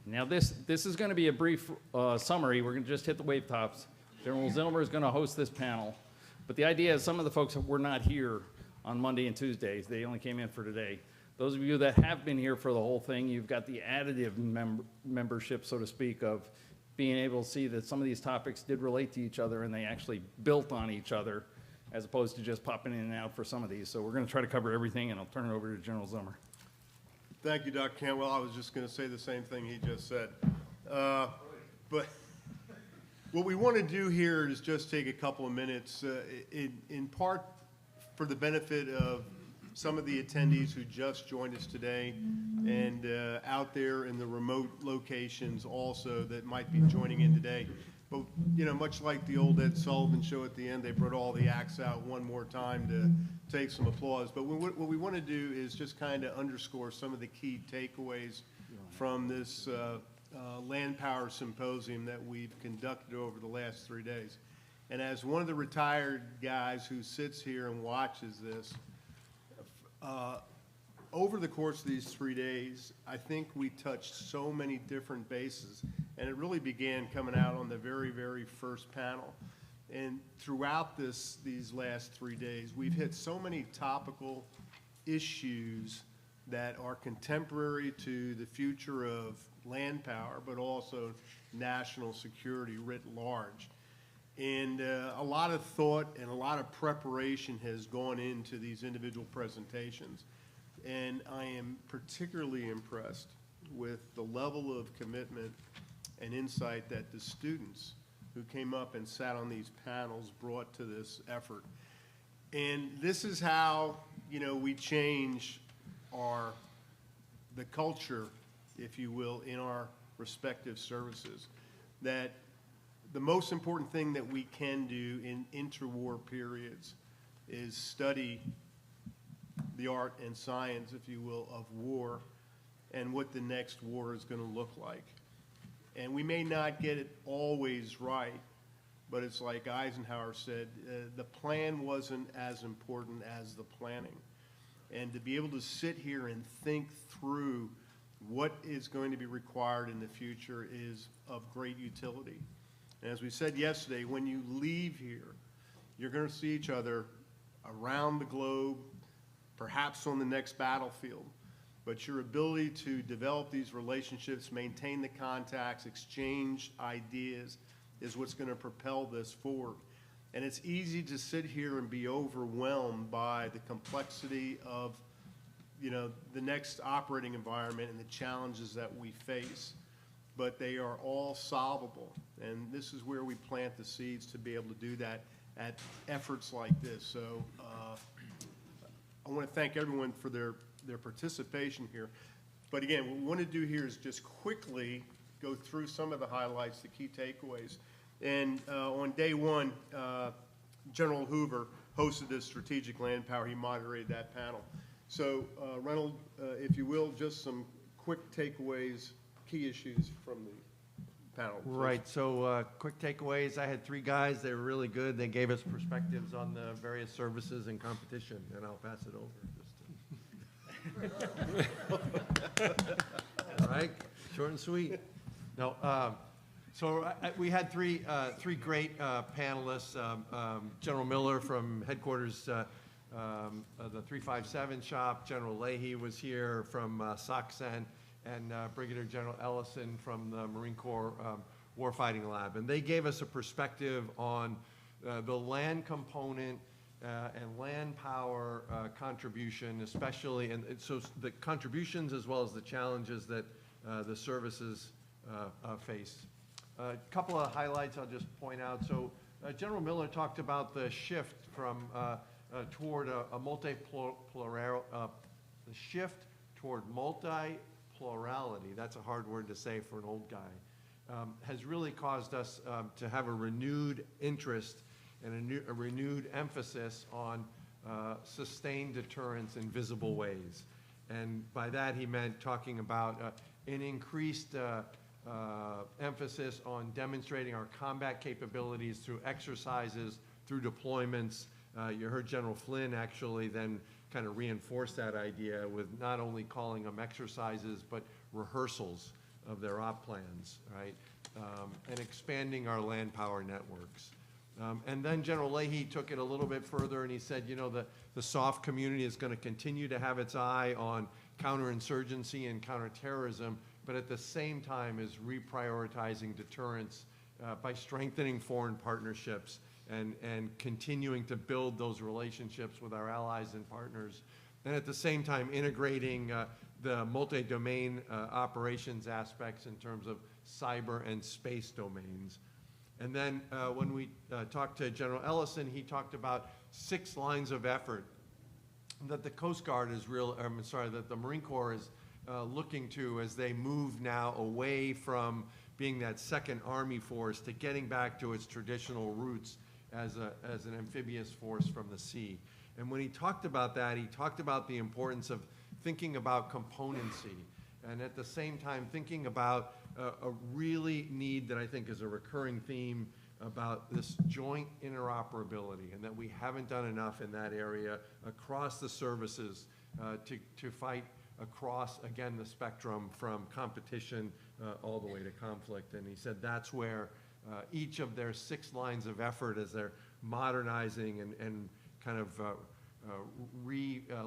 Now this is going to be a brief summary. We're going to just hit the wave tops. General Zilmer is going to host this panel. But the idea is some of the folks were not here on Monday and Tuesdays. They only came in for today. Those of you that have been here for the whole thing, you've got the additive membership, so to speak, of being able to see that some of these topics did relate to each other and they actually built on each other, as opposed to just popping in and out for some of these. So we're going to try to cover everything, and I'll turn it over to General Zilmer. Thank you, Dr. Cantwell. I was just going to say the same thing he just said. But what we want to do here is just take a couple of minutes, in part for the benefit of some of the attendees who just joined us today, and out there in the remote locations also that might be joining in today. But, you know, much like the old Ed Sullivan show at the end, they brought all the acts out one more time to take some applause. But what we want to do is just kind of underscore some of the key takeaways from this Landpower Symposium that we've conducted over the last 3 days. And as one of the retired guys who sits here and watches this, over the course of these 3 days, I think we touched so many different bases, and it really began coming out on the very, very first panel. And throughout these last 3 days, we've hit so many topical issues that are contemporary to the future of land power, but also national security writ large. And a lot of thought and a lot of preparation has gone into these individual presentations. And I am particularly impressed with the level of commitment and insight that the students who came up and sat on these panels brought to this effort. And this is how, you know, we change the culture, if you will, in our respective services. That the most important thing that we can do in interwar periods is study the art and science, if you will, of war and what the next war is going to look like. And we may not get it always right, but it's like Eisenhower said, the plan wasn't as important as the planning. And to be able to sit here and think through what is going to be required in the future is of great utility. And as we said yesterday, when you leave here, you're going to see each other around the globe, perhaps on the next battlefield. But your ability to develop these relationships, maintain the contacts, exchange ideas is what's going to propel this forward. And it's easy to sit here and be overwhelmed by the complexity of, you know, the next operating environment and the challenges that we face. But they are all solvable. And this is where we plant the seeds to be able to do that at efforts like this. So I want to thank everyone for their participation here. But again, what we want to do here is just quickly go through some of the highlights, the key takeaways. And on day one, General Hoover hosted this strategic land power. He moderated that panel. So Reynold, if you will, just some quick takeaways, key issues from the panel. Please. Right, so quick takeaways. I had 3 guys. They were really good. They gave us perspectives on the various services and competition, and I'll pass it over. All right, short and sweet. No, so we had three great panelists. General Miller from headquarters, the 357 shop. General Leahy was here from SOCCENT, and Brigadier General Ellison from the Marine Corps Warfighting Lab. And they gave us a perspective on the land component and land power contribution, especially, and so the contributions as well as the challenges that the services face. A couple of highlights I'll just point out. So General Miller talked about the shift from toward a multi-plurality, that's a hard word to say for an old guy, has really caused us to have a renewed interest and a renewed emphasis on sustained deterrence in visible ways. And by that he meant talking about an increased emphasis on demonstrating our combat capabilities through exercises, through deployments. You heard General Flynn actually then kind of reinforce that idea with not only calling them exercises, but rehearsals their op plans, right? And expanding our Landpower networks. And then General Leahy took it a little bit further and he said, you know, the SOF community is going to continue to have its eye on counterinsurgency and counterterrorism, but at the same time is reprioritizing deterrence by strengthening foreign partnerships and continuing to build those relationships with our allies and partners. And at the same time integrating the multi-domain operations aspects in terms of cyber and space domains. And then when we talked to General Ellison, he talked about 6 lines of effort that the Coast Guard is that the Marine Corps is looking to as they move now away from being that second Army force to getting back to its traditional roots as an amphibious force from the sea. And when he talked about that, he talked about the importance of thinking about componency and at the same time thinking about a really need that I think is a recurring theme about this joint interoperability and that we haven't done enough in that area across the services to fight across, again, the spectrum from competition all the way to conflict. And he said that's where each of their 6 lines of effort as they're modernizing and kind of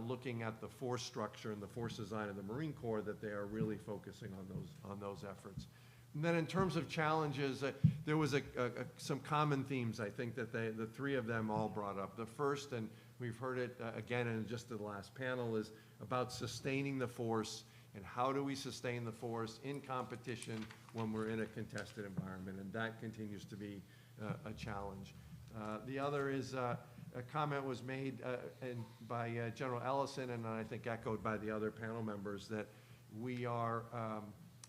looking at the force structure and the force design of the Marine Corps, that they are really focusing on those efforts. And then in terms of challenges, there was some common themes, I think, that the 3 of them all brought up. The first, and we've heard it again in just the last panel, is about sustaining the force and how do we sustain the force in competition when we're in a contested environment, and that continues to be a challenge. The other is a comment was made by General Ellison, and I think echoed by the other panel members, that we are,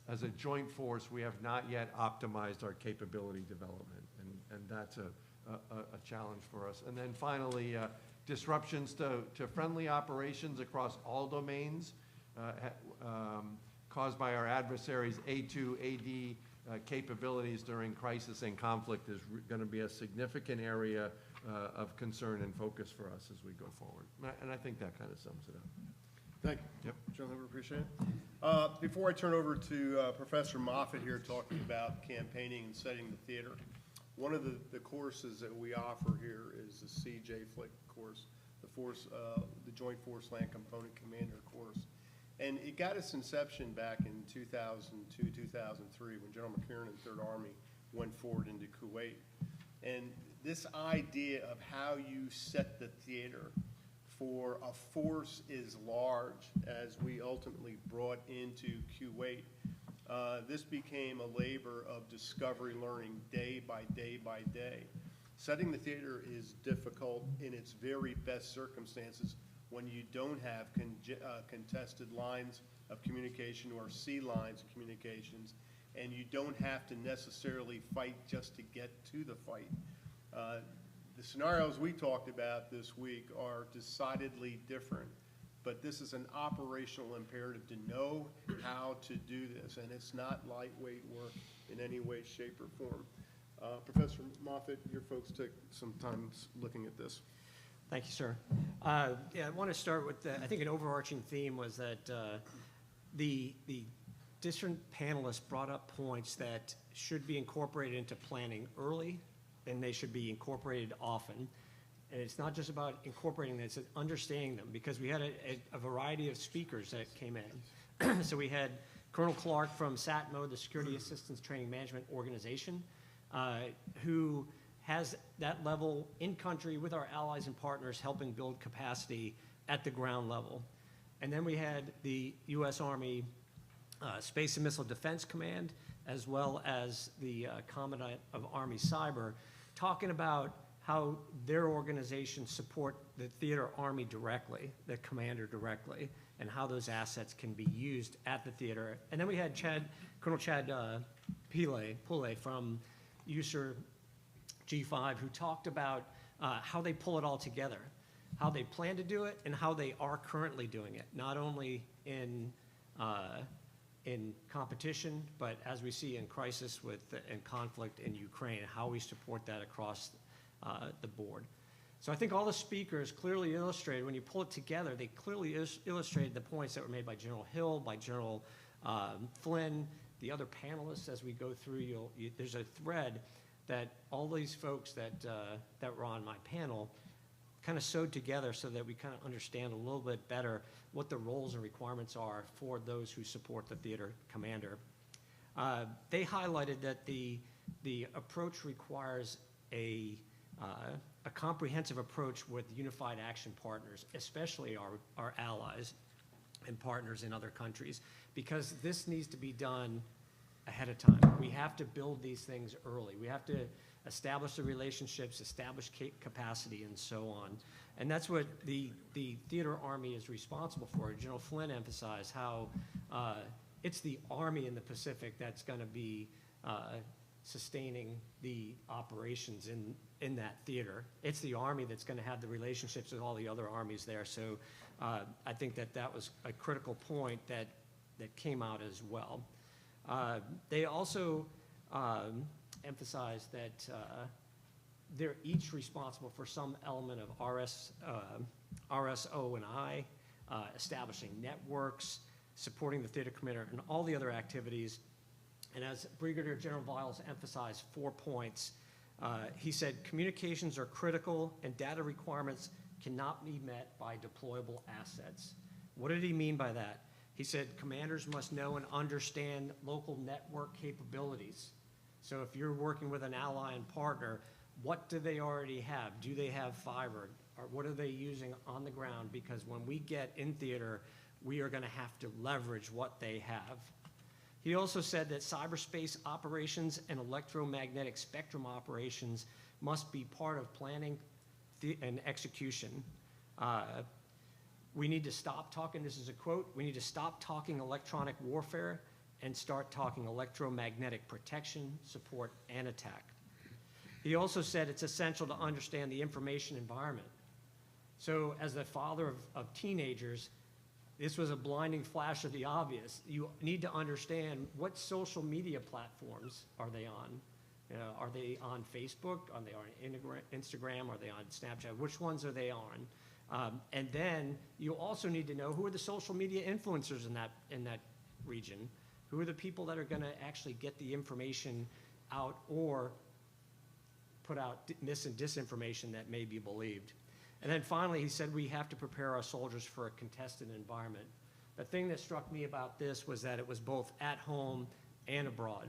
as a joint force, we have not yet optimized our capability development, and that's a challenge for us. And then finally, disruptions to friendly operations across all domains caused by our adversaries' A2, AD capabilities during crisis and conflict is going to be a significant area of concern and focus for us as we go forward. And I think that kind of sums it up. Thank you. Yep. General Hover, appreciate it. Before I turn over to Professor Moffatt here talking about campaigning and setting the theater, one of the courses that we offer here is the CJ Flick course, the Joint Force Land Component Commander course. And it got its inception back in 2002, 2003, when General McCarran and Third Army went forward into Kuwait. And this idea of how you set the theater for a force as large as we ultimately brought into Kuwait, this became a labor of discovery learning day by day by day. Setting the theater is difficult in its very best circumstances when you don't have contested lines of communication or sea lines of communications, and you don't have to necessarily fight just to get to the fight. The scenarios we talked about this week are decidedly different, but this is an operational imperative to know how to do this, and it's not lightweight work in any way, shape, or form. Professor Moffatt, your folks took some time looking at this. Thank you, sir. Yeah, I want to start with, I think an overarching theme was that the different panelists brought up points that should be incorporated into planning early, and they should be incorporated often. And it's not just about incorporating them, it's understanding them, because we had a variety of speakers that came in. So we had Colonel Clark from SATMO, the Security Assistance Training Management Organization, who has that level in country with our allies and partners helping build capacity at the ground level. And then we had the U.S. Army Space and Missile Defense Command, as well as the Commandant of Army Cyber, talking about how their organizations support the theater army directly, the commander directly, and how those assets can be used at the theater. And then we had Colonel Chad Pule from USER G5, who talked about how they pull it all together, how they plan to do it, and how they are currently doing it, not only in competition, but as we see in crisis and conflict in Ukraine, how we support that across the board. So I think all the speakers clearly illustrated, when you pull it together, they clearly illustrated the points that were made by General Hill, by General Flynn, the other panelists, as we go through, there's a thread that all these folks that were on my panel kind of sewed together so that we kind of understand a little bit better what the roles and requirements are for those who support the theater commander. They highlighted that the approach requires a comprehensive approach with unified action partners, especially our allies and partners in other countries, because this needs to be done ahead of time. We have to build these things early. We have to establish the relationships, establish capacity, and so on. And that's what the theater army is responsible for. General Flynn emphasized how it's the Army in the Pacific that's going to be sustaining the operations in that theater. It's the Army that's going to have the relationships with all the other armies there. So I think that was a critical point that came out as well. They also emphasized that they're each responsible for some element of RSO&I, establishing networks, supporting the theater commander, and all the other activities. And as Brigadier General Viles emphasized 4 points, he said communications are critical and data requirements cannot be met by deployable assets. What did he mean by that? He said commanders must know and understand local network capabilities. So if you're working with an ally and partner, what do they already have? Do they have fiber? Or what are they using on the ground? Because when we get in theater, we are going to have to leverage what they have. He also said that cyberspace operations and electromagnetic spectrum operations must be part of planning and execution. We need to stop talking, this is a quote, we need to stop talking electronic warfare and start talking electromagnetic protection, support, and attack. He also said it's essential to understand the information environment. So as the father of teenagers, this was a blinding flash of the obvious. You need to understand what social media platforms are they on. Are they on Facebook? Are they on Instagram? Are they on Snapchat? Which ones are they on? And then you also need to know who are the social media influencers in that region. Who are the people that are going to actually get the information out or put out mis and disinformation that may be believed. And then finally, he said we have to prepare our soldiers for a contested environment. The thing that struck me about this was that it was both at home and abroad.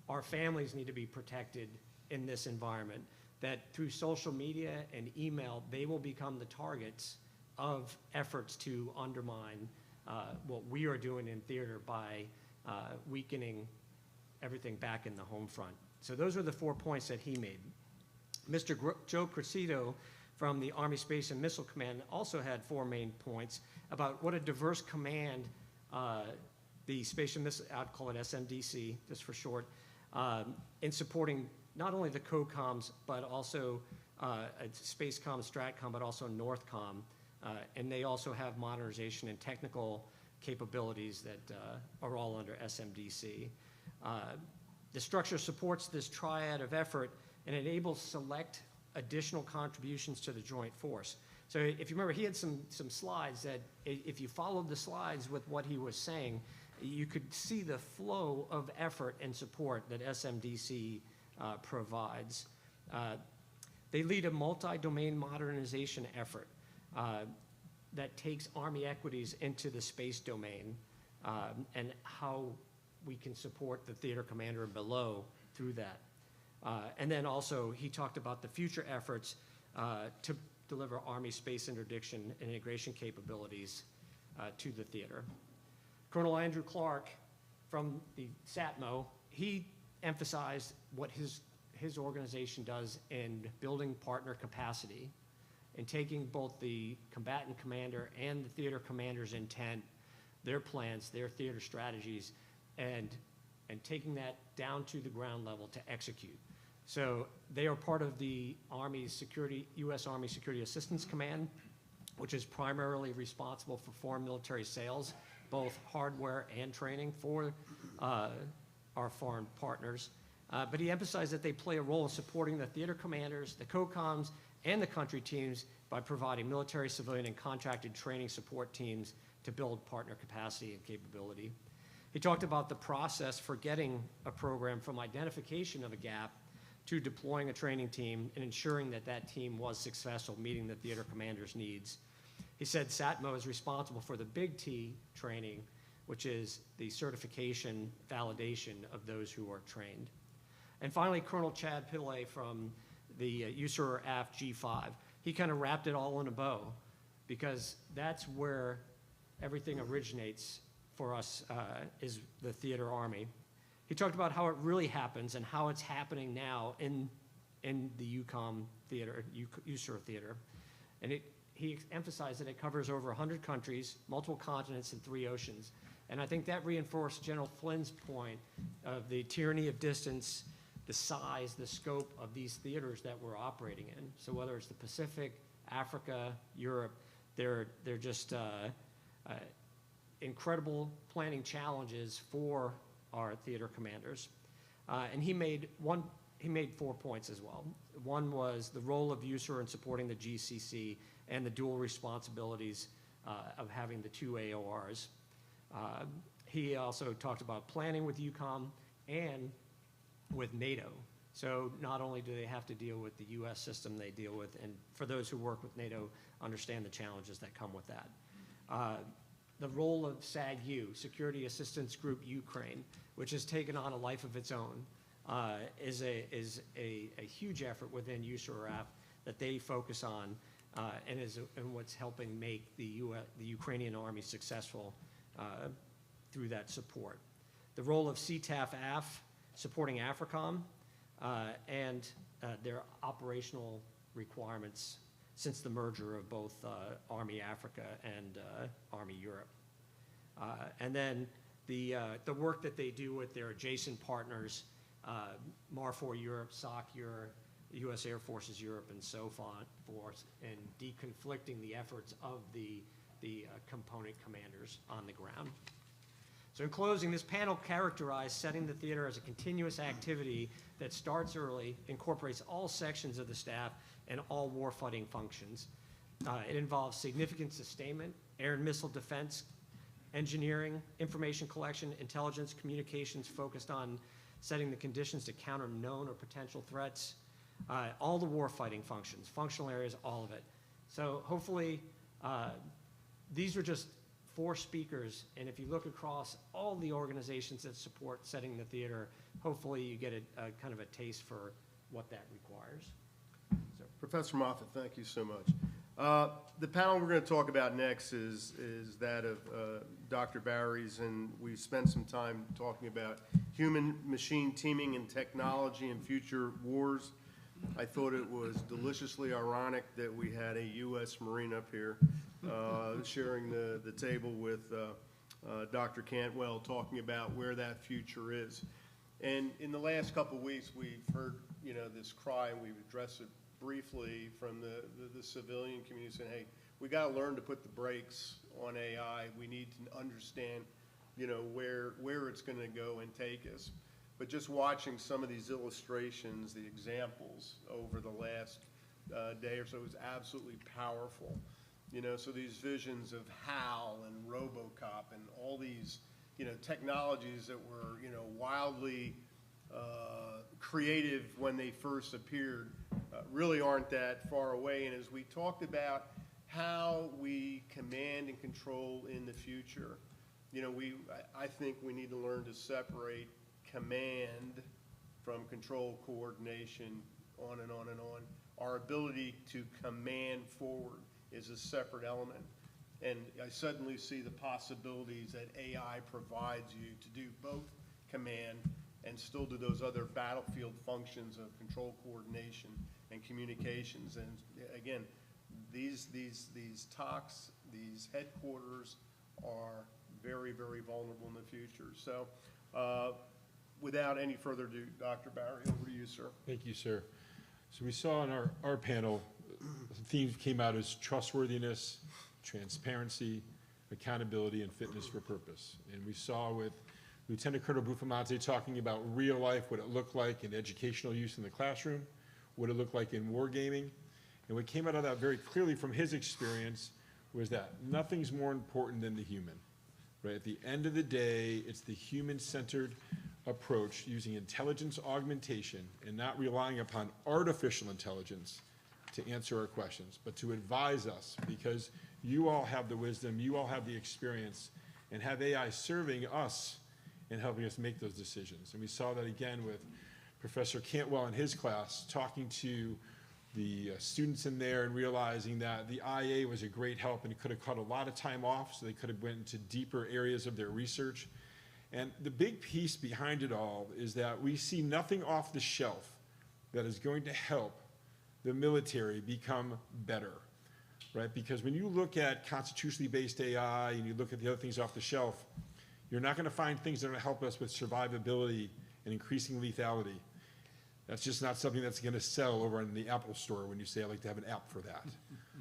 Our families need to be protected in this environment, that through social media and email, they will become the targets of efforts to undermine what we are doing in theater by weakening everything back in the home front. So those are the 4 points that he made. Mr. Joe Cressito from the Army Space and Missile Command also had 4 main points about what a diverse command the Space and Missile, I'd call it SMDC, just for short, in supporting not only the COCOMs, but also SpaceCom, STRATCOM, but also NORTHCOM. And they also have modernization and technical capabilities that are all under SMDC. The structure supports this triad of effort and enables select additional contributions to the joint force. So if you remember, he had some slides that if you followed the slides with what he was saying, you could see the flow of effort and support that SMDC provides. They lead a multi-domain modernization effort that takes Army equities into the space domain and how we can support the theater commander and below through that. And then also he talked about the future efforts to deliver Army space interdiction and integration capabilities to the theater. Colonel Andrew Clark from the SATMO, he emphasized what his organization does in building partner capacity and taking both the combatant commander and the theater commander's intent, their plans, their theater strategies, and taking that down to the ground level to execute. So they are part of the Army's security, U.S. Army Security Assistance Command, which is primarily responsible for foreign military sales, both hardware and training for our foreign partners. But he emphasized that they play a role in supporting the theater commanders, the COCOMs, and the country teams by providing military, civilian, and contracted training support teams to build partner capacity and capability. He talked about the process for getting a program from identification of a gap to deploying a training team and ensuring that that team was successful, meeting the theater commander's needs. He said SATMO is responsible for the big T training, which is the certification validation of those who are trained. And finally, Colonel Chad Pillay from the USAR AF G5. He kind of wrapped it all in a bow because that's where everything originates for us is the theater army. He talked about how it really happens and how it's happening now in the UCOM theater, USAR theater. And he emphasized that it covers over 100 countries, multiple continents, and 3 oceans. And I think that reinforced General Flynn's point of the tyranny of distance, the size, the scope of these theaters that we're operating in. So whether it's the Pacific, Africa, Europe, they're just incredible planning challenges for our theater commanders. And he made 4 points as well. One was the role of USAR in supporting the GCC and the dual responsibilities of having the 2 AORs. He also talked about planning with UCOM and with NATO. So not only do they have to deal with the US system they deal with, and for those who work with NATO, understand the challenges that come with that. The role of SAGU, Security Assistance Group Ukraine, which has taken on a life of its own, is a huge effort within USARAF that they focus on and what's helping make the Ukrainian army successful through that support. The role of CTAF-AF, supporting AFRICOM, and their operational requirements since the merger of both Army Africa and Army Europe. And then the work that they do with their adjacent partners, MAR4 Europe, SOC Europe, U.S. Air Forces Europe, and so forth, and deconflicting the efforts of the component commanders on the ground. So in closing, this panel characterized setting the theater as a continuous activity that starts early, incorporates all sections of the staff, and all warfighting functions. It involves significant sustainment, air and missile defense, engineering, information collection, intelligence, communications focused on setting the conditions to counter known or potential threats, all the warfighting functions, functional areas, all of it. So hopefully, these are just 4 speakers, and if you look across all the organizations that support setting the theater, hopefully you get a kind of a taste for what that requires. So. Professor Moffatt, thank you so much. The panel we're going to talk about next is that of Dr. Barry's, and we spent some time talking about human-machine teaming and technology in future wars. I thought it was deliciously ironic that we had a U.S. Marine up here sharing the table with Dr. Cantwell, talking about where that future is. And in the last couple of weeks, we've heard, this cry, and we've addressed it briefly from the civilian community saying, hey, we got to learn to put the brakes on AI. We need to understand, where it's going to go and take us. But just watching some of these illustrations, the examples over the last day or so was absolutely powerful. So these visions of HAL and RoboCop and all these, technologies that were, wildly creative when they first appeared, really aren't that far away. And as we talked about how we command and control in the future, I think we need to learn to separate command from control, coordination, on and on and on. Our ability to command forward is a separate element. And I suddenly see the possibilities that AI provides you to do both command and still do those other battlefield functions of control, coordination, and communications. And again, these TOCs, these headquarters are very, very vulnerable in the future. So without any further ado, Dr. Barry, over to you, sir. Thank you, sir. So we saw in our panel, the themes came out as trustworthiness, transparency, accountability, and fitness for purpose. And we saw with Lieutenant Colonel Buffamante talking about real life, what it looked like in educational use in the classroom, what it looked like in wargaming. And what came out of that very clearly from his experience was that nothing's more important than the human. right? At the end of the day, it's the human-centered approach using intelligence augmentation and not relying upon artificial intelligence to answer our questions, but to advise us, because you all have the wisdom, you all have the experience, and have AI serving us and helping us make those decisions. And we saw that again with Professor Cantwell in his class, talking to the students in there and realizing that the IA was a great help and it could have cut a lot of time off, so they could have went into deeper areas of their research. And the big piece behind it all is that we see nothing off the shelf that is going to help the military become better, right? Because when you look at constitutionally based AI and you look at the other things off the shelf, you're not going to find things that are going to help us with survivability and increasing lethality. That's just not something that's going to sell over in the Apple store when you say, I'd like to have an app for that,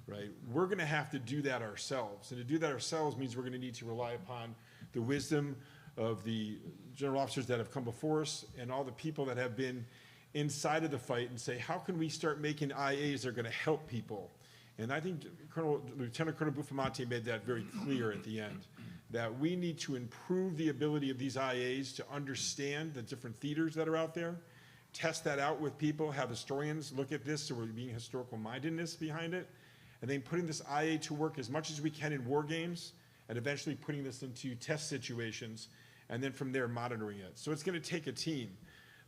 right? We're going to have to do that ourselves. And to do that ourselves means we're going to need to rely upon the wisdom of the general officers that have come before us and all the people that have been inside of the fight, and say, how can we start making IAs that are going to help people? And I think Lieutenant Colonel Buffamonte made that very clear at the end, that we need to improve the ability of these IAs to understand the different theaters that are out there, test that out with people, have historians look at this so we're being historical mindedness behind it, and then putting this IA to work as much as we can in war games, and eventually putting this into test situations, and then from there monitoring it. So it's going to take a team.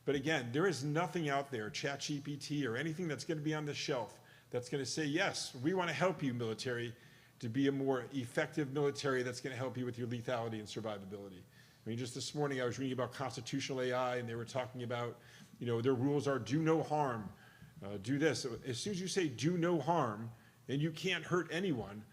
But again, there is nothing out there, ChatGPT or anything that's going to be on the shelf that's going to say, yes, we want to help you, military, to be a more effective military that's going to help you with your lethality and survivability. I mean, just this morning I was reading about constitutional AI, and they were talking about, you know, their rules are do no harm, do this. As soon as you say do no harm, and you can't hurt anyone,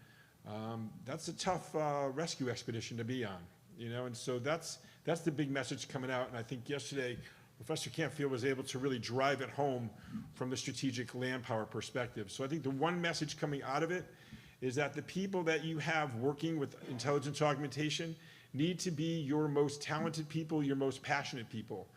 that's a tough rescue expedition to be on, you know, and so that's the big message coming out. And I think yesterday, Professor Cantwell was able to really drive it home from the strategic Landpower perspective. So I think the one message coming out of it is that the people that you have working with intelligence augmentation need to be your most talented people, your most passionate people,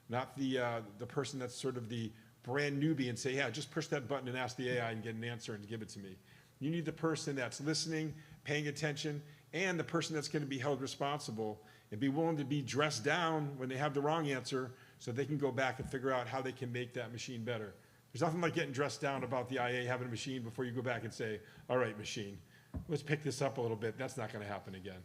not the person that's sort of the brand newbie and say, yeah, just push that button and ask the AI and get an answer and give it to me. You need the person that's listening, paying attention, and the person that's going to be held responsible and be willing to be dressed down when they have the wrong answer, so they can go back and figure out how they can make that machine better. There's nothing like getting dressed down about the IA having a machine before you go back and say, all right, machine, let's pick this up a little bit. That's not going to happen again.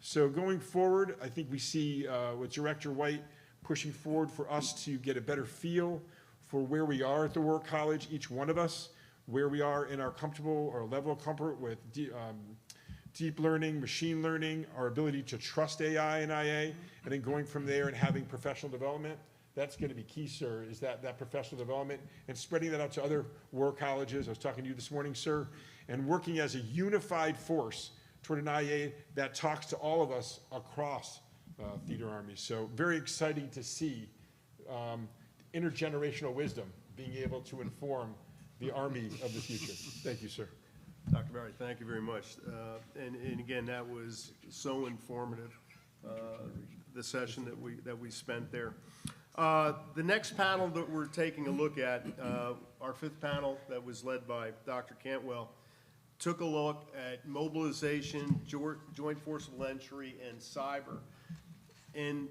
So going forward, I think we see with Director White pushing forward for us to get a better feel for where we are at the War College, each one of us, where we are in our comfortable or level of comfort with deep learning, machine learning, our ability to trust AI and IA, and then going from there and having professional development. That's going to be key, sir, is that professional development and spreading that out to other war colleges. I was talking to you this morning, sir, and working as a unified force toward an IA that talks to all of us across theater armies. So very exciting to see intergenerational wisdom being able to inform the Army of the future. Thank you, sir. Dr. Barry, thank you very much. And again, that was so informative, the session that we spent there. The next panel that we're taking a look at, our fifth panel that was led by Dr. Cantwell, took a look at mobilization, joint forcible entry, and cyber. And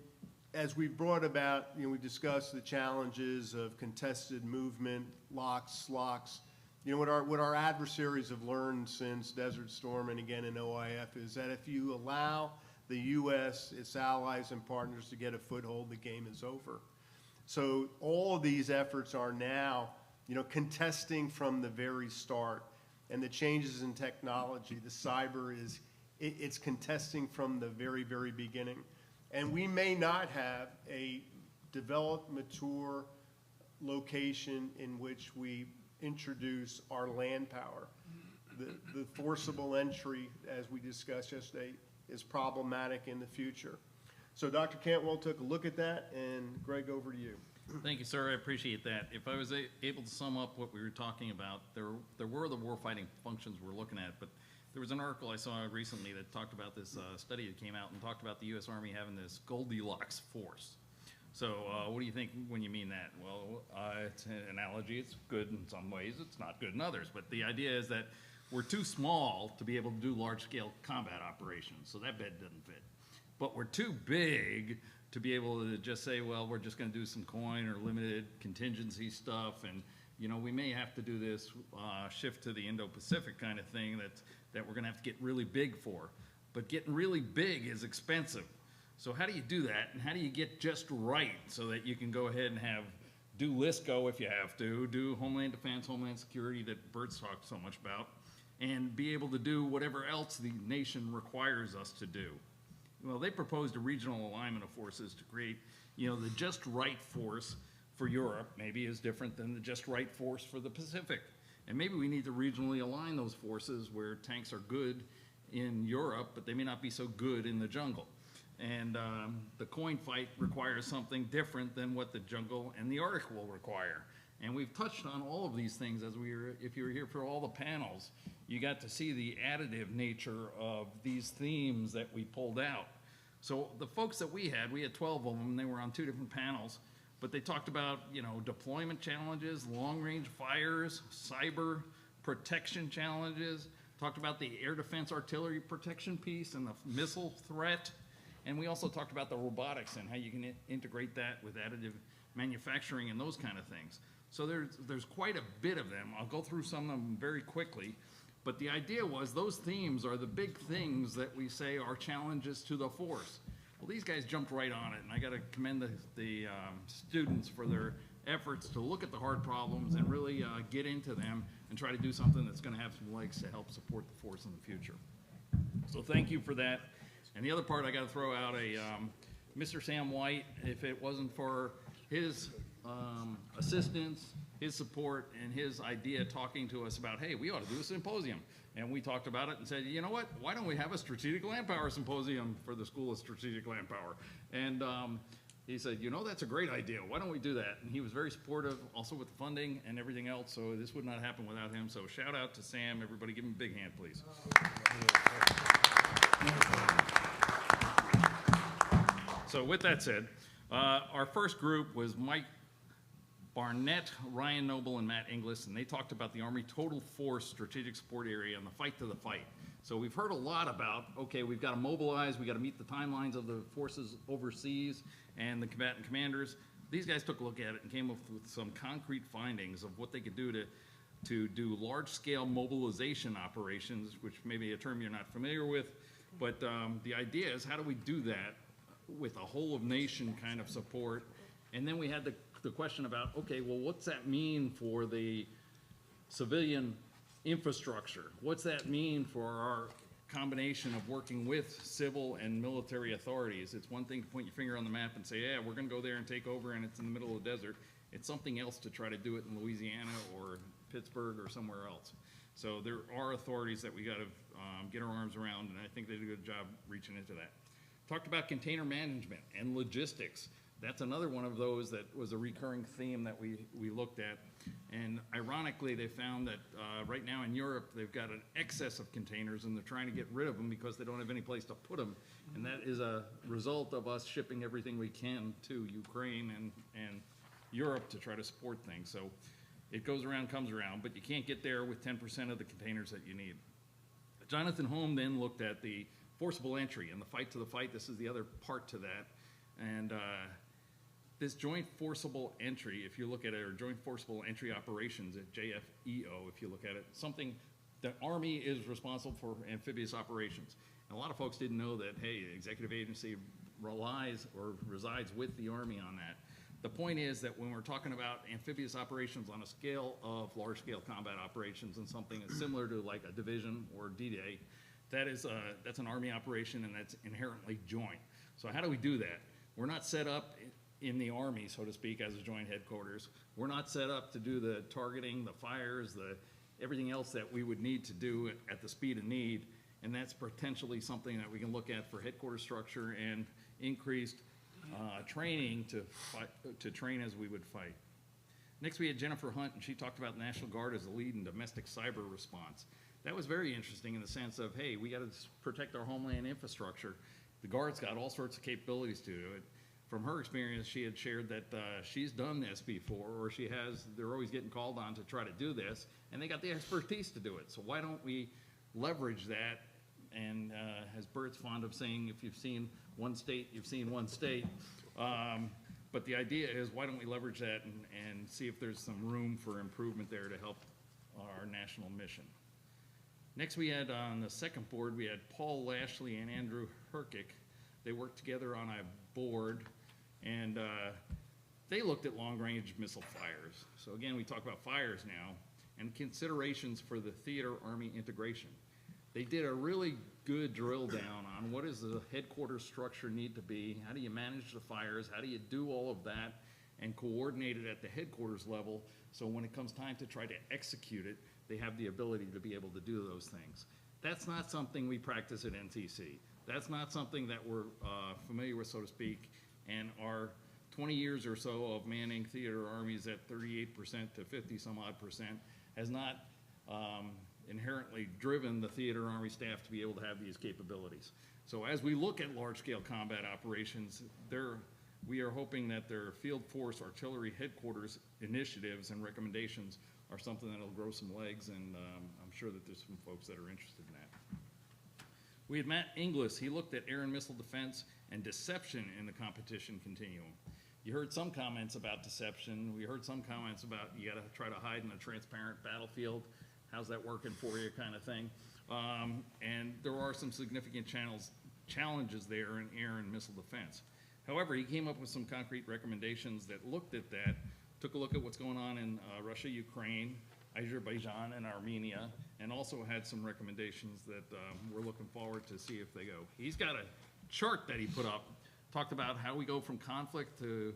as we brought about, you know, we discussed the challenges of contested movement, locks, slocks. You know, what our adversaries have learned since Desert Storm and again in OIF is that if you allow the U.S., its allies and partners to get a foothold, the game is over. So all of these efforts are now, you know, contesting from the very start. And the changes in technology, the cyber it's contesting from the very, very beginning. And we may not have a developed, mature location in which we introduce our land power. The forcible entry, as we discussed yesterday, is problematic in the future. So Dr. Cantwell took a look at that, and Greg, over to you. Thank you, sir. I appreciate that. If I was able to sum up what we were talking about, there were the warfighting functions we're looking at, but there was an article I saw recently that talked about this study that came out and talked about the U.S. Army having this Goldilocks force. So what do you think when you mean that? Well, it's an analogy. It's good in some ways. It's not good in others. But the idea is that we're too small to be able to do large-scale combat operations, so that bed doesn't fit. But we're too big to be able to just say, well, we're just gonna do some coin or limited contingency stuff, and, you know, we may have to do this shift to the Indo-Pacific kind of thing that we're gonna have to get really big for. But getting really big is expensive. So how do you do that, and how do you get just right so that you can go ahead and do LISCO if you have to, do Homeland Defense, Homeland Security that Bert's talked so much about, and be able to do whatever else the nation requires us to do? Well, they proposed a regional alignment of forces to create, you know, the just right force for Europe maybe is different than the just right force for the Pacific. And maybe we need to regionally align those forces where tanks are good in Europe, but they may not be so good in the jungle. And the coin fight requires something different than what the jungle and the Arctic will require. And we've touched on all of these things if you were here for all the panels, you got to see the additive nature of these themes that we pulled out. So the folks that we had 12 of them, they were on 2 different panels, but they talked about, you know, deployment challenges, long-range fires, cyber protection challenges, talked about the air defense artillery protection piece and the missile threat. And we also talked about the robotics and how you can integrate that with additive manufacturing and those kind of things. So there's quite a bit of them. I'll go through some of them very quickly. But the idea was those themes are the big things that we say are challenges to the force. Well, these guys jumped right on it, and I got to commend the students for their efforts to look at the hard problems and really get into them and try to do something that's going to have some legs to help support the force in the future. So thank you for that. And the other part, I got to throw out Mr. Sam White. If it wasn't for his assistance, his support, and his idea talking to us about, hey, we ought to do a symposium. And we talked about it and said, you know what, why don't we have a strategic Landpower symposium for the School of Strategic Landpower? And he said, you know, that's a great idea. Why don't we do that? And he was very supportive, also with the funding and everything else. So this would not happen without him. So shout out to Sam. Everybody give him a big hand, please. So with that said, our first group was Mike Barnett, Ryan Noble, and Matt Inglis, and they talked about the Army Total Force Strategic Support Area and the fight to the fight. So we've heard a lot about, okay, we've got to mobilize, we've got to meet the timelines of the forces overseas and the combatant commanders. These guys took a look at it and came up with some concrete findings of what they could do to do large-scale mobilization operations, which may be a term you're not familiar with, but the idea is how do we do that with a whole-of-nation kind of support? And then we had the question about, okay, well, what's that mean for the civilian infrastructure? What's that mean for our combination of working with civil and military authorities? It's one thing to point your finger on the map and say, yeah, we're going to go there and take over and it's in the middle of the desert. It's something else to try to do it in Louisiana or Pittsburgh or somewhere else. So there are authorities that we got to get our arms around, and I think they did a good job reaching into that. Talked about container management and logistics. That's another one of those that was a recurring theme that we looked at. And ironically, they found that right now in Europe, they've got an excess of containers and they're trying to get rid of them because they don't have any place to put them. And that is a result of us shipping everything we can to Ukraine and Europe to try to support things. So it goes around, comes around, but you can't get there with 10% of the containers that you need. Jonathan Holm then looked at the forcible entry and the fight to the fight. This is the other part to that. And this joint forcible entry, if you look at it, or joint forcible entry operations at JFEO, if you look at it, something the Army is responsible for amphibious operations. And a lot of folks didn't know that, hey, the executive agency relies or resides with the Army on that. The point is that when we're talking about amphibious operations on a scale of large-scale combat operations and something that's similar to like a division or D-Day, that's an Army operation and that's inherently joint. So how do we do that? We're not set up in the Army, so to speak, as a joint headquarters. We're not set up to do the targeting, the fires, everything else that we would need to do at the speed of need, and that's potentially something that we can look at for headquarters structure and increased training to train as we would fight. Next, we had Jennifer Hunt, and she talked about the National Guard as a lead in domestic cyber response. That was very interesting in the sense of, hey, we got to protect our homeland infrastructure. The Guard's got all sorts of capabilities to do it. from her experience, she had shared that she's done this before, or they're always getting called on to try to do this, and they got the expertise to do it. So why don't we leverage that? And as Bert's fond of saying, if you've seen one state, you've seen one state. But the idea is, why don't we leverage that and see if there's some room for improvement there to help our national mission. Next, we had on the second board, we had Paul Lashley and Andrew Herkick. They worked together on a board, and they looked at long-range missile fires. So again, we talk about fires now, and considerations for the theater-army integration. They did a really good drill down on what does the headquarters structure need to be, how do you manage the fires, how do you do all of that, and coordinate it at the headquarters level, so when it comes time to try to execute it, they have the ability to be able to do those things. That's not something we practice at NTC. That's not something that we're familiar with, so to speak, and our 20 years or so of manning theater armies at 38% to 50 some odd percent has not inherently driven the theater army staff to be able to have these capabilities. So as we look at large-scale combat operations, we are hoping that their field force artillery headquarters initiatives and recommendations are something that'll grow some legs, and I'm sure that there's some folks that are interested in that. We had Matt Inglis. He looked at air and missile defense and deception in the competition continuum. You heard some comments about deception. We heard some comments about you got to try to hide in a transparent battlefield. How's that working for you, kind of thing. And there are some significant challenges there in air and missile defense. However, he came up with some concrete recommendations that looked at that, took a look at what's going on in Russia, Ukraine, Azerbaijan, and Armenia, and also had some recommendations that we're looking forward to see if they go. He's got a chart that he put up, talked about how we go from conflict to,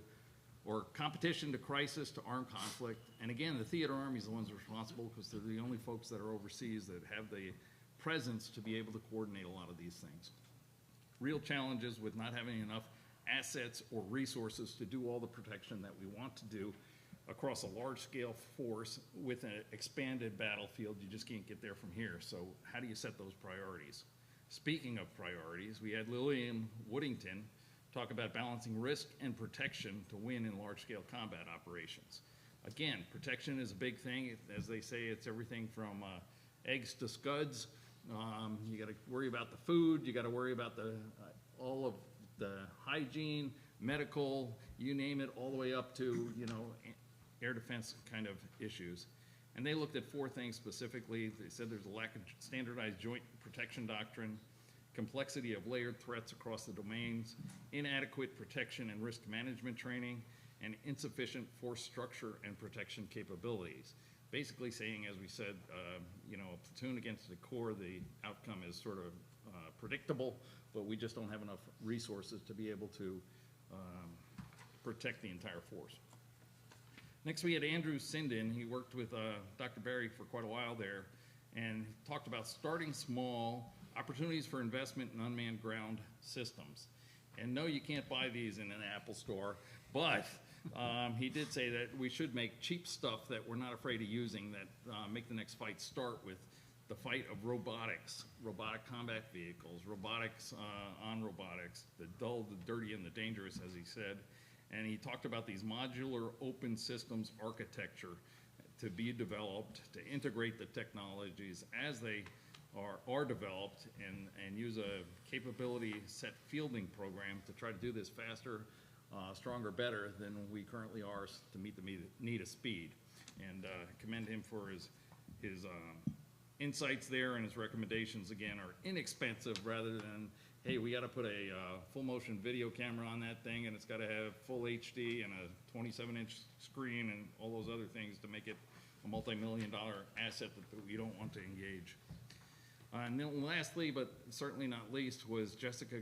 or competition to crisis to armed conflict. And again, the theater army is the ones responsible because they're the only folks that are overseas that have the presence to be able to coordinate a lot of these things. Real challenges with not having enough assets or resources to do all the protection that we want to do across a large-scale force with an expanded battlefield. You just can't get there from here. So how do you set those priorities? Speaking of priorities, we had Lillian Woodington talk about balancing risk and protection to win in large-scale combat operations. Again, protection is a big thing. As they say, it's everything from eggs to scuds. You got to worry about the food. You got to worry about all of the hygiene, medical, you name it, all the way up to, air defense kind of issues. And they looked at 4 things specifically. They said there's a lack of standardized joint protection doctrine, complexity of layered threats across the domains, inadequate protection and risk management training, and insufficient force structure and protection capabilities. Basically saying, as we said, a platoon against the corps, the outcome is sort of predictable, but we just don't have enough resources to be able to protect the entire force. Next, we had Andrew Sinden. He worked with Dr. Barry for quite a while there, and talked about starting small, opportunities for investment in unmanned ground systems. And no, you can't buy these in an Apple store, but he did say that we should make cheap stuff that we're not afraid of using, that make the next fight start with the fight of robotics, robotic combat vehicles, robotics on robotics, the dull, the dirty, and the dangerous, as he said. And he talked about these modular open systems architecture to be developed, to integrate the technologies as they are developed, and use a capability set fielding program to try to do this faster, stronger, better than we currently are to meet the need of speed. And commend him for his insights there, and his recommendations, again, are inexpensive rather than, hey, we got to put a full motion video camera on that thing, and it's got to have full HD and a 27-inch screen and all those other things to make it a multi-million-dollar asset that we don't want to engage. And then lastly, but certainly not least, was Jessica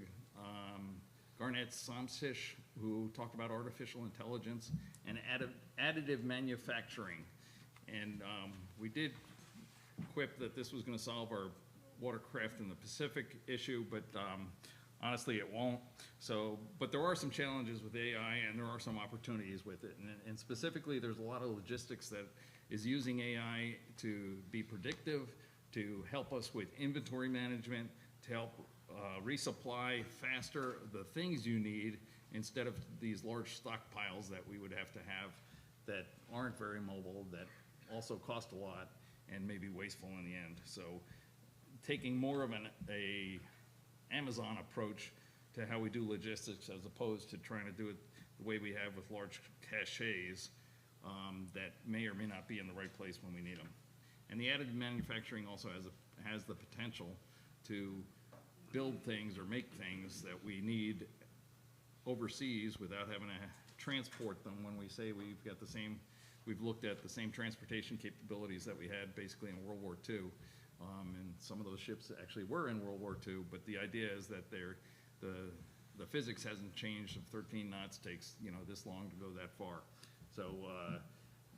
Garnett-Samsish, who talked about artificial intelligence and additive manufacturing. And we did quip that this was going to solve our watercraft in the Pacific issue, but honestly it won't. So, but there are some challenges with AI, and there are some opportunities with it. And specifically, there's a lot of logistics that is using AI to be predictive, to help us with inventory management, to help resupply faster the things you need instead of these large stockpiles that we would have to have that aren't very mobile, that also cost a lot and may be wasteful in the end. So taking more of a Amazon approach to how we do logistics as opposed to trying to do it the way we have with large caches that may or may not be in the right place when we need them. And the additive manufacturing also has the potential to build things or make things that we need overseas without having to transport them when we say we've looked at the same transportation capabilities that we had basically in World War II. And some of those ships actually were in World War II, but the idea is that the physics hasn't changed. If 13 knots takes, this long to go that far. So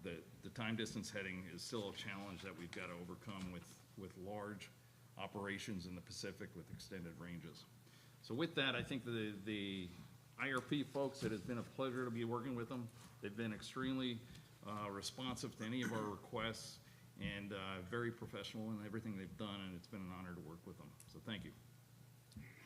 the time distance heading is still a challenge that we've got to overcome with large operations in the Pacific with extended ranges. So with that, I think the IRP folks, it has been a pleasure to be working with them. They've been extremely responsive to any of our requests and very professional in everything they've done, and it's been an honor to work with them. So thank you.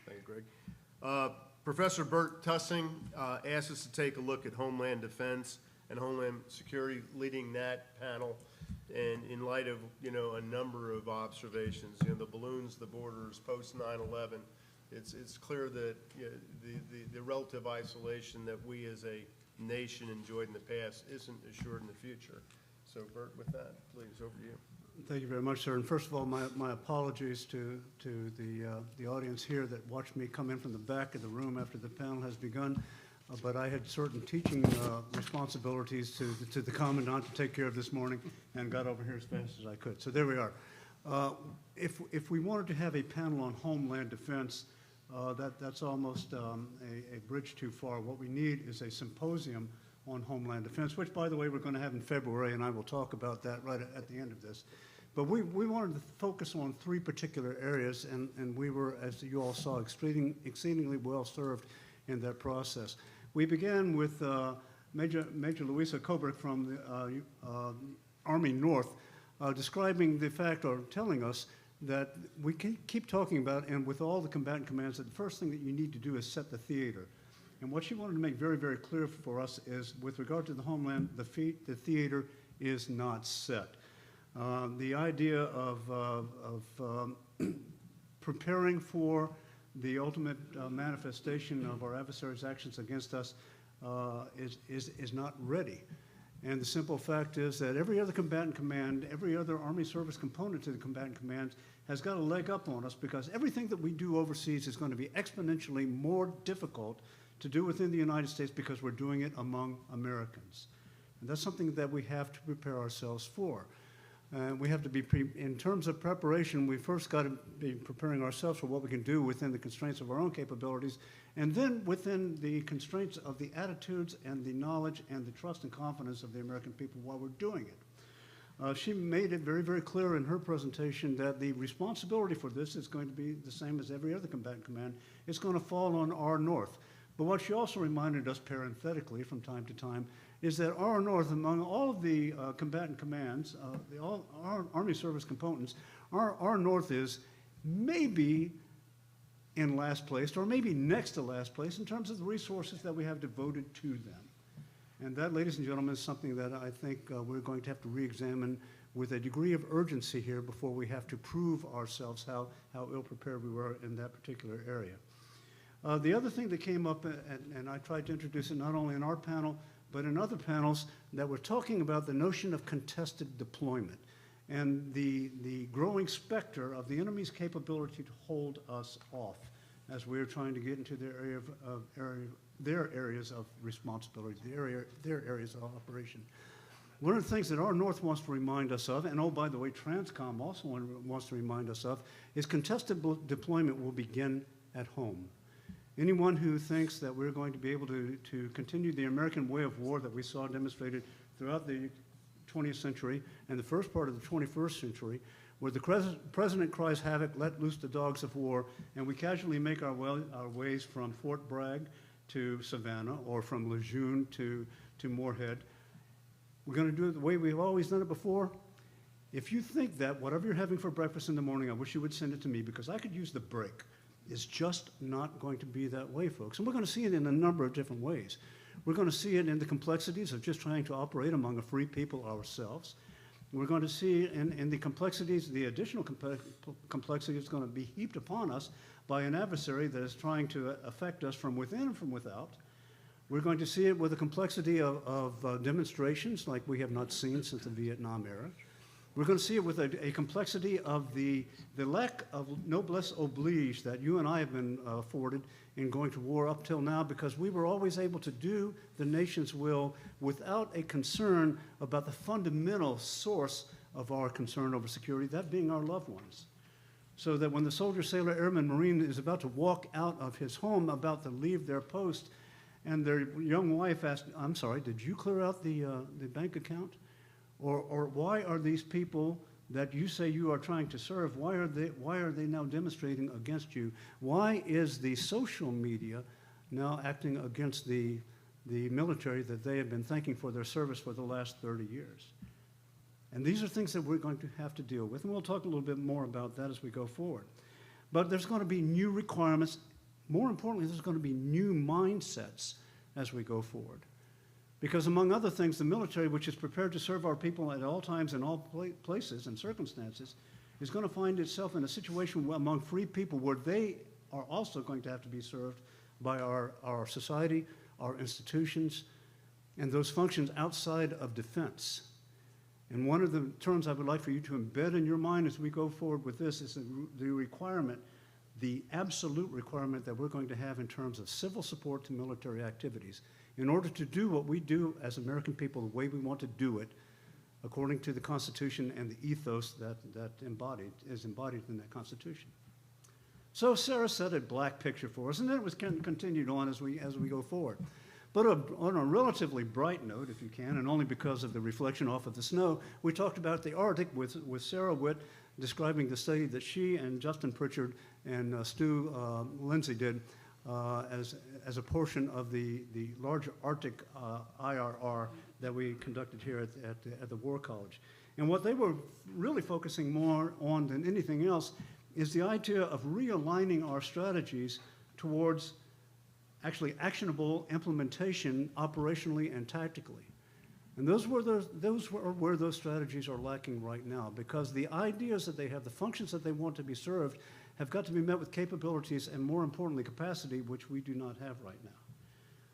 Thank you, Greg. Professor Bert Tussing asked us to take a look at Homeland Defense and Homeland Security, leading that panel. And in light of, a number of observations, the balloons, the borders, post 9/11, it's clear that the relative isolation that we as a nation enjoyed in the past isn't assured in the future. So Bert, with that, please, over to you. Thank you very much, sir. And first of all, my apologies to the audience here that watched me come in from the back of the room after the panel has begun. But I had certain teaching responsibilities to the commandant to take care of this morning and got over here as fast as I could. So there we are. If we wanted to have a panel on Homeland Defense, that's almost a bridge too far. What we need is a symposium on Homeland Defense, which, by the way, we're going to have in February, and I will talk about that right at the end of this. But we wanted to focus on three particular areas, and we were, as you all saw, exceedingly well served in that process. We began with Major Louisa Kobrick from the Army North, describing the fact, or telling us, that we keep talking about, and with all the combatant commands, that the first thing that you need to do is set the theater. And what she wanted to make very, very clear for us is, with regard to the homeland, the theater is not set. The idea of preparing for the ultimate manifestation of our adversaries' actions against us is not ready. And the simple fact is that every other combatant command, every other Army service component to the combatant command has got a leg up on us, because everything that we do overseas is going to be exponentially more difficult to do within the United States because we're doing it among Americans. And that's something that we have to prepare ourselves for. We have to be, in terms of preparation, we first got to be preparing ourselves for what we can do within the constraints of our own capabilities, and then within the constraints of the attitudes and the knowledge and the trust and confidence of the American people while we're doing it. She made it very, very clear in her presentation that the responsibility for this is going to be the same as every other combatant command. It's going to fall on our North. But what she also reminded us parenthetically from time to time is that our North, among all of the combatant commands, our Army service components, our North is maybe in last place, or maybe next to last place, in terms of the resources that we have devoted to them. And that, ladies and gentlemen, is something that I think we're going to have to re-examine with a degree of urgency here before we have to prove ourselves how ill-prepared we were in that particular area. The other thing that came up, and I tried to introduce it not only in our panel, but in other panels, that were talking about the notion of contested deployment and the growing specter of the enemy's capability to hold us off as we're trying to get into their areas of responsibility, their areas of operation. One of the things that our North wants to remind us of, and oh, by the way, Transcom also wants to remind us of, is contested deployment will begin at home. Anyone who thinks that we're going to be able to continue the American way of war that we saw demonstrated throughout the 20th century and the first part of the 21st century, where the president cries havoc, let loose the dogs of war, and we casually make our ways from Fort Bragg to Savannah, or from Lejeune to Moorhead, we're going to do it the way we've always done it before. If you think that, whatever you're having for breakfast in the morning, I wish you would send it to me, because I could use the break. is just not going to be that way, folks. And we're going to see it in a number of different ways. We're going to see it in the complexities of just trying to operate among a free people ourselves. We're going to see in the complexities, the additional complexity is going to be heaped upon us by an adversary that is trying to affect us from within and from without. We're going to see it with the complexity of demonstrations like we have not seen since the Vietnam era. We're going to see it with a complexity of the lack of noblesse oblige that you and I have been afforded in going to war up till now, because we were always able to do the nation's will without a concern about the fundamental source of our concern over security, that being our loved ones. So that when the soldier, sailor, airman, marine is about to walk out of his home, about to leave their post, and their young wife asks, I'm sorry, did you clear out the bank account? Or why are these people that you say you are trying to serve, why are they now demonstrating against you? Why is the social media now acting against the military that they have been thanking for their service for the last 30 years? And these are things that we're going to have to deal with, and we'll talk a little bit more about that as we go forward. But there's going to be new requirements. More importantly, there's going to be new mindsets as we go forward. Because among other things, the military, which is prepared to serve our people at all times and all places and circumstances, is going to find itself in a situation among free people where they are also going to have to be served by our society, our institutions, and those functions outside of defense. And one of the terms I would like for you to embed in your mind as we go forward with this is the requirement, the absolute requirement that we're going to have in terms of civil support to military activities in order to do what we do as American people the way we want to do it, according to the Constitution and the ethos that is embodied in that Constitution. So Sarah set a black picture for us, and then it was continued on as we go forward. But on a relatively bright note, if you can, and only because of the reflection off of the snow, we talked about the Arctic with Sarah Witt describing the study that she and Justin Pritchard and Stu Lindsay did as a portion of the larger Arctic IRR that we conducted here at the War College. And what they were really focusing more on than anything else is the idea of realigning our strategies towards actually actionable implementation operationally and tactically. And those are where those strategies are lacking right now, because the ideas that they have, the functions that they want to be served, have got to be met with capabilities and, more importantly, capacity, which we do not have right now.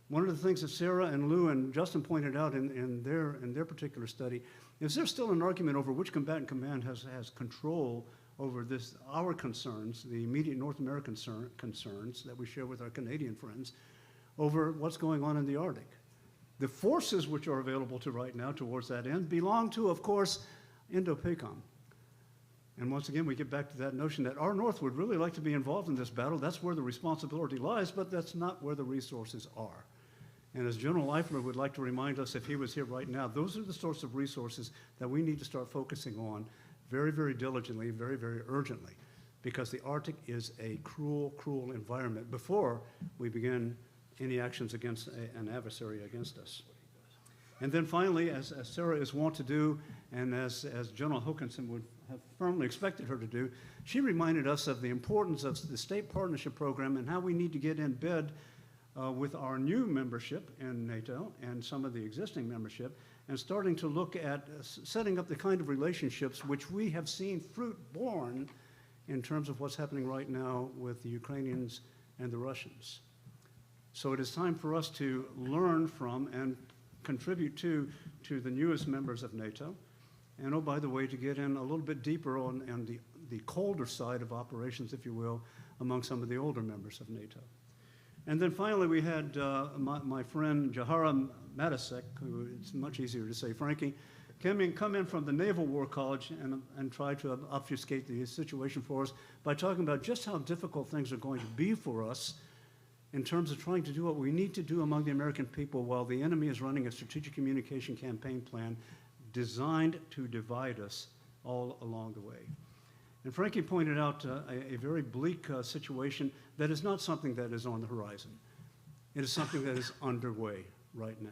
One of the things that Sarah and Lou and Justin pointed out in their particular study is there's still an argument over which combatant command has control over our concerns, the immediate North American concerns that we share with our Canadian friends, over what's going on in the Arctic. The forces which are available to right now towards that end belong to, of course, Indo-PACOM. And once again, we get back to that notion that our North would really like to be involved in this battle. That's where the responsibility lies, but that's not where the resources are. And as General Eifler would like to remind us if he was here right now, those are the sorts of resources that we need to start focusing on very, very diligently, very, very urgently, because the Arctic is a cruel, cruel environment before we begin any actions against an adversary against us. And then finally, as Sarah is wont to do, and as General Hokanson would have firmly expected her to do, she reminded us of the importance of the state partnership program and how we need to get in bed with our new membership in NATO and some of the existing membership, and starting to look at setting up the kind of relationships which we have seen fruit born in terms of what's happening right now with the Ukrainians and the Russians. So it is time for us to learn from and contribute to the newest members of NATO. And oh, by the way, to get in a little bit deeper on the colder side of operations, if you will, among some of the older members of NATO. And then finally, we had my friend Jahara Matasek, who it's much easier to say Frankie, come in from the Naval War College and try to obfuscate the situation for us by talking about just how difficult things are going to be for us in terms of trying to do what we need to do among the American people while the enemy is running a strategic communication campaign plan designed to divide us all along the way. And Frankie pointed out a very bleak situation that is not something that is on the horizon. It is something that is underway right now.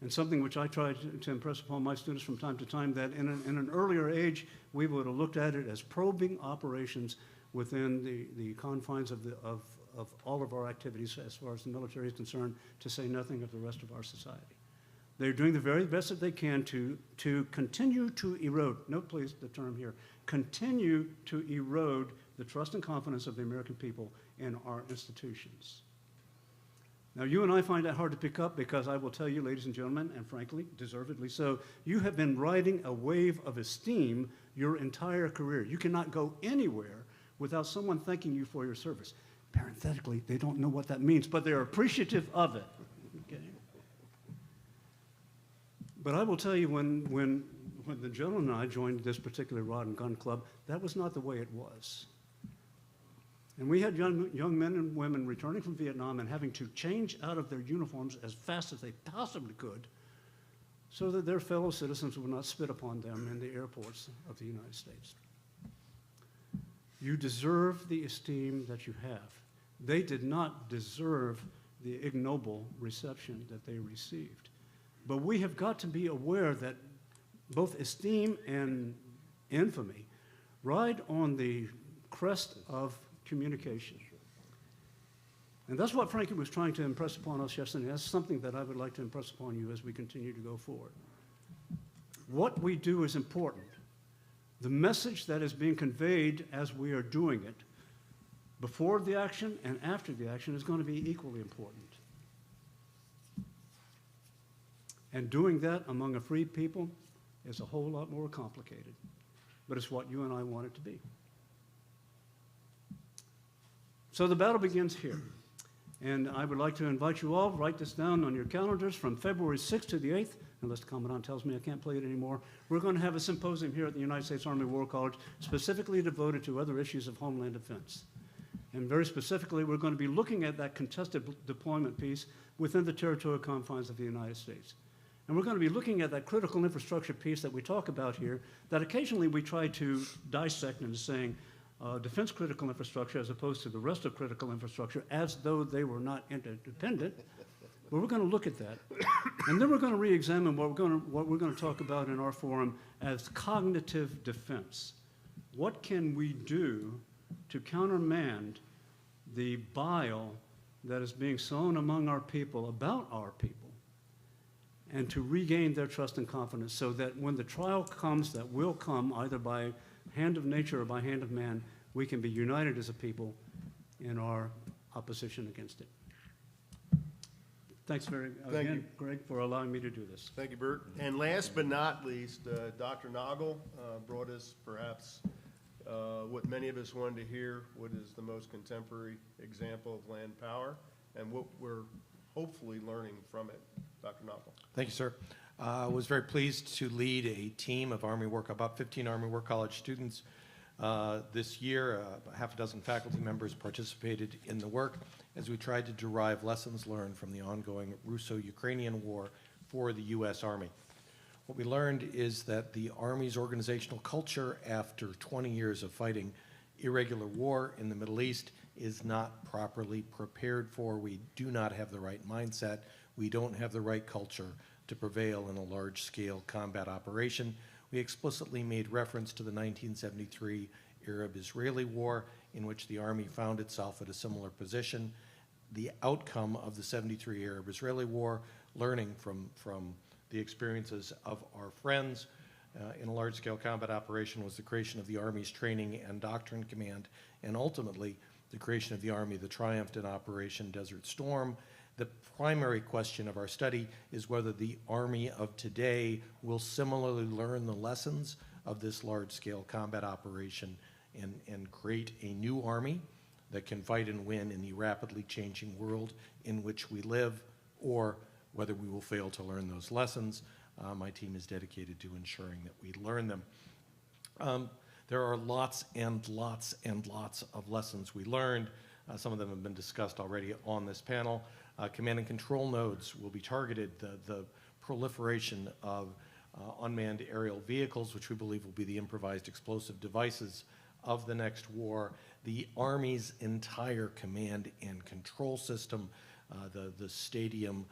And something which I try to impress upon my students from time to time, that in an earlier age, we would have looked at it as probing operations within the confines of all of our activities as far as the military is concerned, to say nothing of the rest of our society. They're doing the very best that they can to continue to erode, note please the term here, continue to erode the trust and confidence of the American people in our institutions. Now, you and I find that hard to pick up because I will tell you, ladies and gentlemen, and frankly, deservedly so, you have been riding a wave of esteem your entire career. You cannot go anywhere without someone thanking you for your service. Parenthetically, they don't know what that means, but they're appreciative of it. Okay? But I will tell you, when the gentleman and I joined this particular Rod and Gun Club, that was not the way it was. And we had young men and women returning from Vietnam and having to change out of their uniforms as fast as they possibly could so that their fellow citizens would not spit upon them in the airports of the United States. You deserve the esteem that you have. They did not deserve the ignoble reception that they received. But we have got to be aware that both esteem and infamy ride on the crest of communication. And that's what Frankie was trying to impress upon us yesterday. That's something that I would like to impress upon you as we continue to go forward. What we do is important. The message that is being conveyed as we are doing it, before the action and after the action, is going to be equally important. And doing that among a free people is a whole lot more complicated. But it's what you and I want it to be. So the battle begins here. And I would like to invite you all, write this down on your calendars, from February 6th to the 8th, unless the Commandant tells me I can't play it anymore. We're going to have a symposium here at the United States Army War College specifically devoted to other issues of homeland defense. And very specifically, we're going to be looking at that contested deployment piece within the territorial confines of the United States. And we're going to be looking at that critical infrastructure piece that we talk about here, that occasionally we try to dissect into saying defense critical infrastructure as opposed to the rest of critical infrastructure, as though they were not interdependent. But we're going to look at that. And then we're going to re-examine what we're going to talk about in our forum as cognitive defense. What can we do to countermand the bile that is being sown among our people about our people, and to regain their trust and confidence so that when the trial comes, that will come either by hand of nature or by hand of man, we can be united as a people in our opposition against it. Thanks again, Greg, for allowing me to do this. Thank you, Bert. And last but not least, Dr. Nagl brought us perhaps what many of us wanted to hear, what is the most contemporary example of Landpower, and what we're hopefully learning from it. Dr. Nagl. Thank you, sir. I was very pleased to lead a team of Army War, about 15 Army War College students. This year, half a dozen faculty members participated in the work as we tried to derive lessons learned from the ongoing Russo-Ukrainian war for the U.S. Army. What we learned is that the Army's organizational culture after 20 years of fighting irregular war in the Middle East is not properly prepared for. We do not have the right mindset. We don't have the right culture to prevail in a large-scale combat operation. We explicitly made reference to the 1973 Arab-Israeli War, in which the Army found itself at a similar position. The outcome of the 73 Arab-Israeli War, learning from the experiences of our friends in a large-scale combat operation, was the creation of the Army's Training and Doctrine Command, and ultimately the creation of the Army that triumphed in Operation Desert Storm. The primary question of our study is whether the Army of today will similarly learn the lessons of this large-scale combat operation and create a new Army that can fight and win in the rapidly changing world in which we live, or whether we will fail to learn those lessons. My team is dedicated to ensuring that we learn them. There are lots and lots and lots of lessons we learned. Some of them have been discussed already on this panel. Command and control nodes will be targeted. The proliferation of unmanned aerial vehicles, which we believe will be the improvised explosive devices of the next war. The Army's entire command and control system, the stadium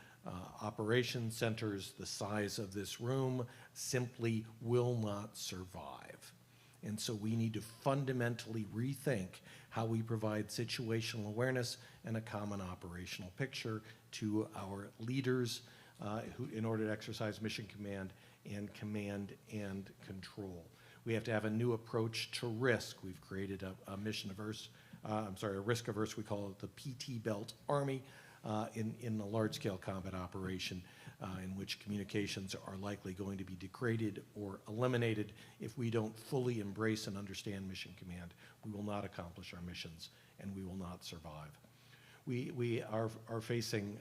operation centers, the size of this room, simply will not survive. And so we need to fundamentally rethink how we provide situational awareness and a common operational picture to our leaders in order to exercise mission command and control. We have to have a new approach to risk. We've created a a risk-averse, we call it the PT Belt Army, in a large-scale combat operation in which communications are likely going to be degraded or eliminated. If we don't fully embrace and understand mission command, we will not accomplish our missions and we will not survive. We are facing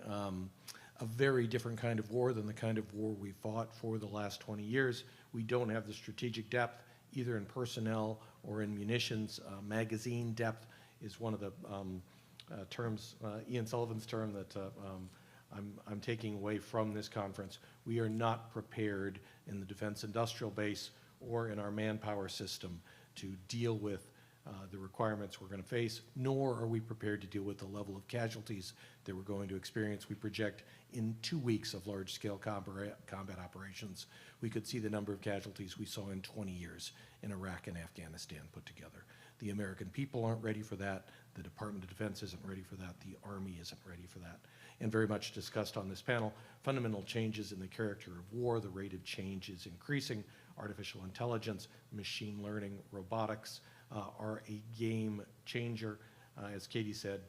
a very different kind of war than the kind of war we fought for the last 20 years. We don't have the strategic depth, either in personnel or in munitions. Magazine depth is one of the terms, Ian Sullivan's term that I'm taking away from this conference. We are not prepared in the defense industrial base or in our manpower system to deal with the requirements we're going to face, nor are we prepared to deal with the level of casualties that we're going to experience. We project in 2 weeks of large-scale combat operations, we could see the number of casualties we saw in 20 years in Iraq and Afghanistan put together. The American people aren't ready for that. The Department of Defense isn't ready for that. The Army isn't ready for that. And very much discussed on this panel, fundamental changes in the character of war. The rate of change is increasing. Artificial intelligence, machine learning, robotics are a game changer. As Katie said,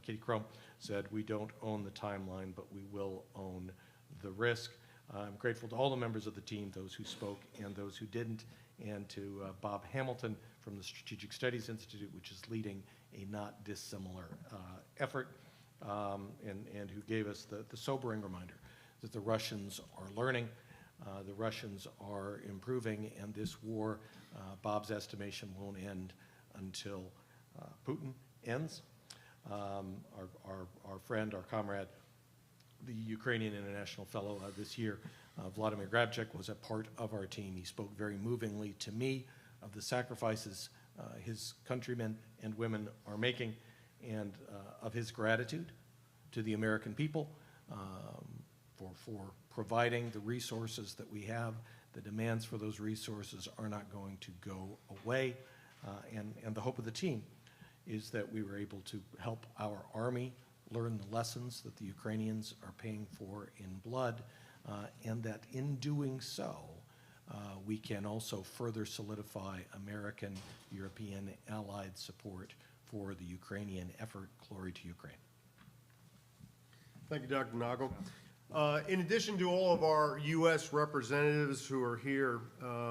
Katie Crum said, we don't own the timeline, but we will own the risk. I'm grateful to all the members of the team, those who spoke and those who didn't, and to Bob Hamilton from the Strategic Studies Institute, which is leading a not dissimilar effort, and who gave us the sobering reminder that the Russians are learning, the Russians are improving, and this war, Bob's estimation, won't end until Putin ends. Our friend, our comrade, the Ukrainian International Fellow this year, Vladimir Grabchuk, was a part of our team. He spoke very movingly to me of the sacrifices his countrymen and women are making, and of his gratitude to the American people for providing the resources that we have. The demands for those resources are not going to go away, and the hope of the team is that we were able to help our Army learn the lessons that the Ukrainians are paying for in blood, and that in doing so, we can also further solidify American, European, allied support for the Ukrainian effort. Glory to Ukraine. Thank you, Dr. Nagl. In addition to all of our U.S. representatives who are here,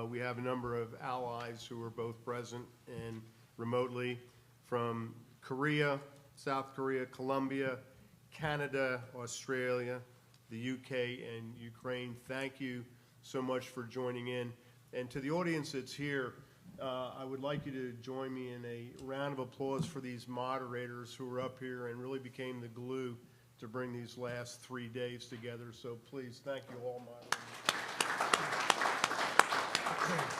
we have a number of allies who are both present and remotely from Korea, South Korea, Colombia, Canada, Australia, the UK, and Ukraine. Thank you so much for joining in. And to the audience that's here, I would like you to join me in a round of applause for these moderators who are up here and really became the glue to bring these last 3 days together. So please, thank you all, moderators.